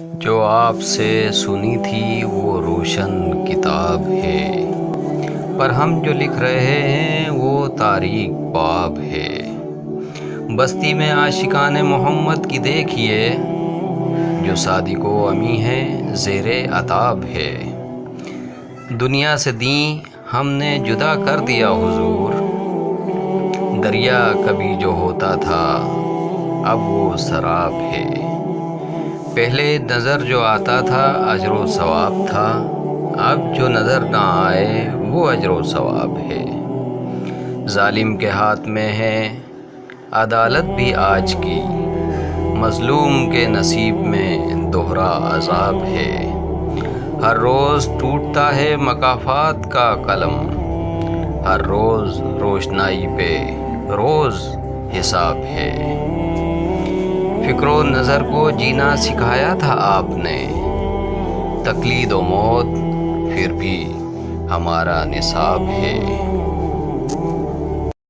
جو آپ سے سنی تھی وہ روشن کتاب ہے، پر ہم جو لکھ رہے ہیں وہ تاریک باب ہے۔ بستی میں عاشقان محمد کی دیکھیے، جو صادق و امی ہے زیر عتاب ہے۔ دنیا سے دیں ہم نے جدا کر دیا حضور، دریا کبھی جو ہوتا تھا اب وہ سراب ہے۔ پہلے نظر جو آتا تھا اجر و ثواب تھا، اب جو نظر نہ آئے وہ اجر و ثواب ہے۔ ظالم کے ہاتھ میں ہے عدالت بھی آج کی، مظلوم کے نصیب میں دوہرا عذاب ہے۔ ہر روز ٹوٹتا ہے مکافات کا قلم، ہر روز روشنائی پہ روز حساب ہے۔ فکر و نظر کو جینا سکھایا تھا آپ نے، تقلید و موت پھر بھی ہمارا نصاب ہے۔